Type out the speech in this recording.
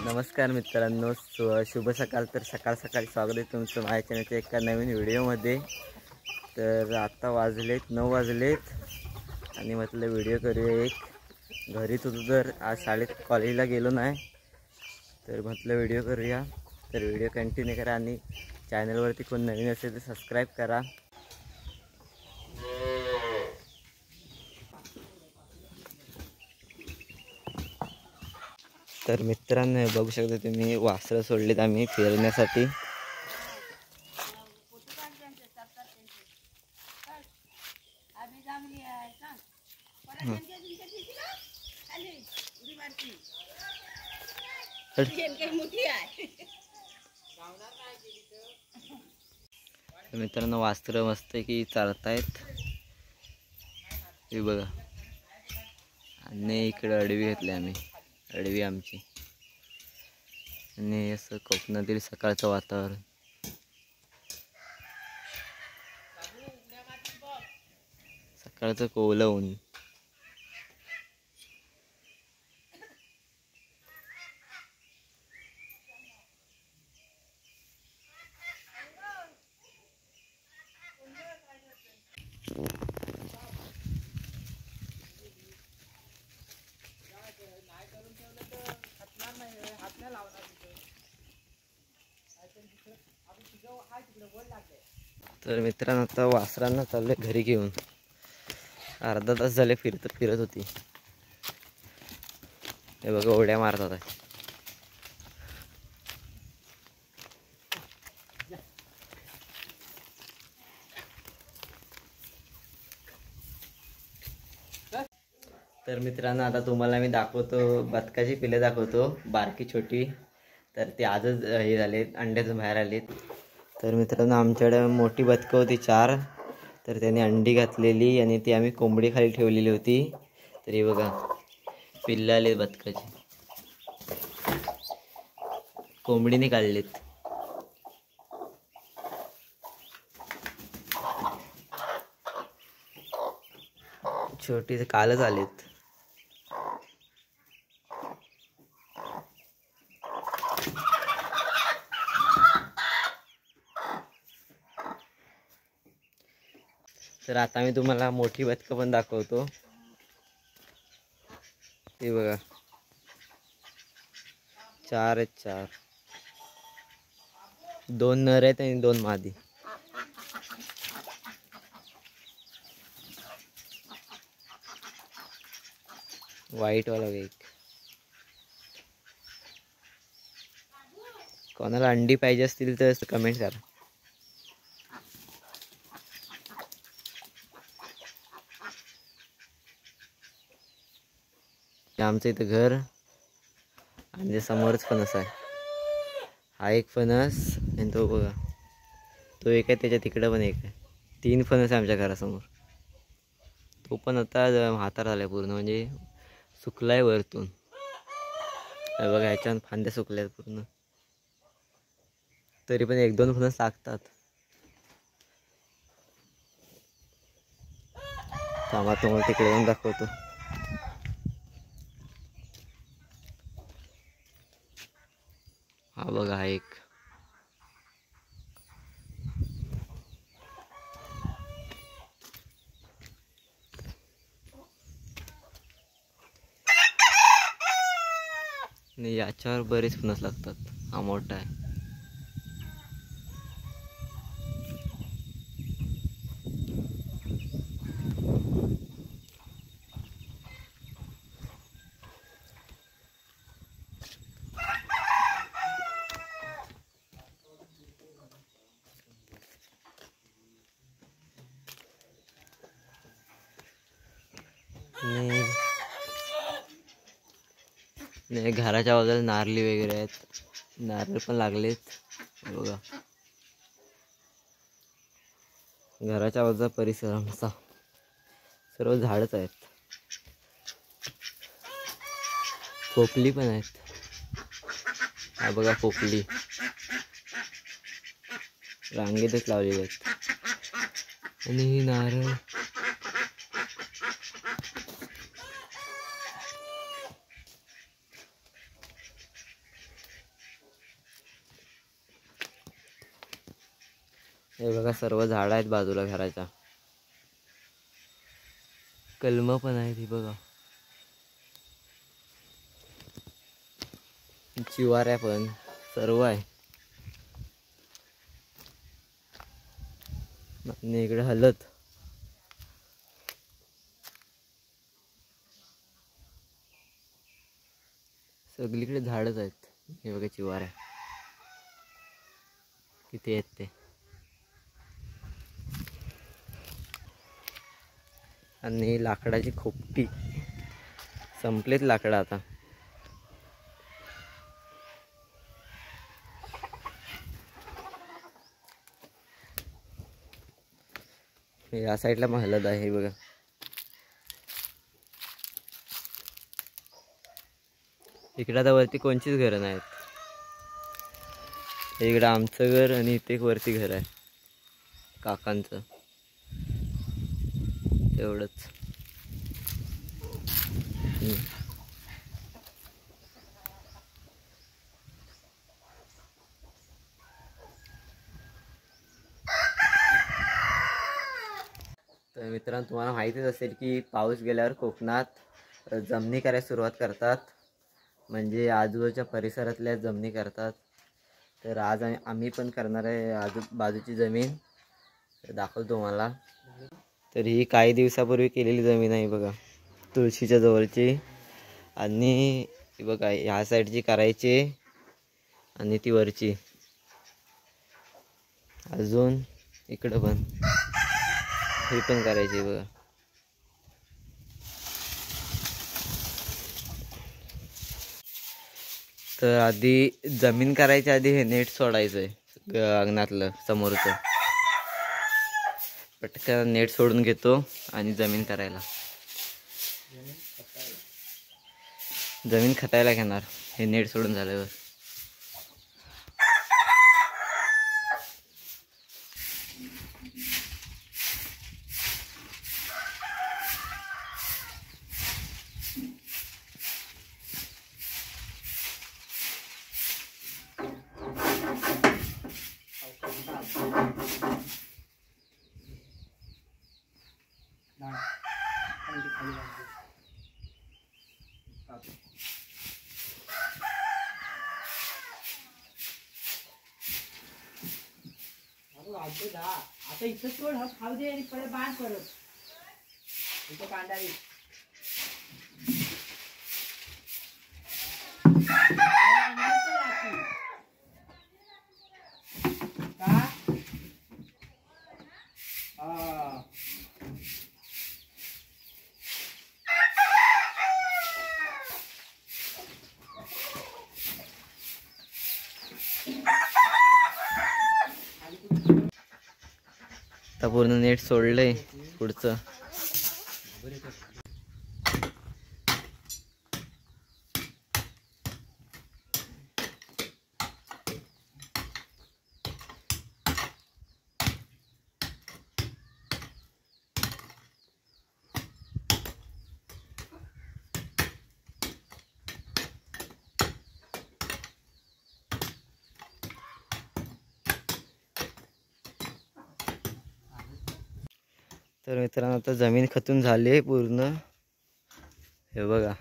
नमस्कार मित्रांनो, शुभ सकाळ. तर सकाळ सकाळी स्वागत आहे तुमचं माझ्या चॅनलच्या एका नवीन व्हिडिओमध्ये. तर आता वाजलेत 9 वाजलेत आणि म्हटलं व्हिडिओ करूया एक. घरी तुझं जर आज शाळेत कॉलेजला गेलो नाही तर म्हटलं व्हिडिओ करूया. तर व्हिडिओ कंटिन्यू करा आणि चॅनलवरती कोण नवीन असेल तर सबस्क्राईब करा. तर मित्रांनो बघू शकता तुम्ही, वासरं सोडलेत आम्ही फिरण्यासाठी. मित्रांनो वासरं मस्त की चालतायत हे बघा. आणि इकडे अडवी घेतली आम्ही, अडवी आमची. आणि असं कोकणातील सकाळचं वातावरण. सकाळचं कोवलं ऊन. तर मित्रांनो आता वासरांना चालले घरी घेऊन. अर्धा तास झाले फिरत होती. हे बघा उड्या मारतात आहे. तर मित्रांनो आता तुम्हाला मी दाखवतो, बदकाची पिल्ले दाखवतो, बारकी छोटी. तर ती आजच हे झालेत, अंड्यातून बाहेर आलीत. तर मित्रांनो आमच्याकडे मोठी बदकं होती 4. तर त्याने अंडी घातलेली आणि ती आम्ही कोंबडी खाली ठेवलेली होती. तर हे बघा पिल्ले आले बदकाची, कोंबडीने काढलेत. छोटी कालच आलेत. तर आता मी तुम्हाला मोठी बदकं पण दाखवतो. ते बघा 4 आहेत, 4. 2 नर आहेत आणि 2 मादी. व्हाईट वाला एक. कोणाला अंडी पाहिजे असतील तर कमेंट करा. आमचं इथं घर आणि समोरच फणस आहे. हा एक फणस आणि तो बघा तो एक आहे, त्याच्या तिकडं पण एक आहे. 3 फणस आहे आमच्या घरासमोर. तो पण आता म्हातारा झालाय पूर्ण, म्हणजे सुकलाय वरतून. बघा ह्याच्यात फांद्या सुकल्यात पूर्ण. तरी पण 1-2 फणस लागतात. थांबा तुम्हाला तिकडे येऊन दाखवतो. हा बघा हा एक. आणि याच्यावर बरेच फणस लागतात. हा मोठा आहे. आणि घराच्या बाजूला नारळी वगैरे आहेत, नारळ पण लागलेत बघा. घराच्या बाजूचा परिसर आमचा सर्व झाडच आहेत. पोपली पण आहेत. हा बघा पोपली रांगेतच लावलेली आहेत. आणि ही नारळ हे बघा सर्व झाडं आहेत बाजूला घराच्या. कलम पण आहेत ही बघा. चिवाऱ्या पण सर्व आहे. आणि इकडे हलत सगळीकडे झाडच आहेत. हे बघा चिवाऱ्या किती आहेत ते. आणि लाकडाची खोपटी संपलेत लाकडं आता. या साईडला पण हलत आहे बघा. इकडे आता वरती कोणचीच घरं नाहीत. इकडं आमचं घर आणि इथे एक वरती घर आहे काकांचं, तेवढंच. तर मित्रांनो तुम्हाला माहितीच असेल की पाऊस गेल्यावर कोकणात जमनी करायला सुरुवात करतात. म्हणजे आजूबाजूच्या परिसरातल्या जमनी करतात. तर आज आम्ही पण करणार आहे आजूबाजूची जमीन. दाखवतो तुम्हाला. तर ही काही दिवसापूर्वी केलेली जमीन आहे बघा, तुळशीच्या जवळची. आणि बघा ह्या साईडची करायची आणि ती वरची अजून इकडं पण ही पण करायची बघा. तर आधी जमीन करायच्या आधी हे नेट सोडायचं आहे अंगणातलं समोरचं. पटकन नेट सोडून घेतो आणि जमीन करायला, जमीन खतायला घेणार हे नेट सोडून झाल्यावर. आता इथं सोड हा खाऊ दे आणि परत बांध परत इथं कांदावी. आता पूर्ण नेट सोडलंय पुढचं. तर मित्रांनो आता जमीन खतून झाली आहे पूर्ण. हे बघा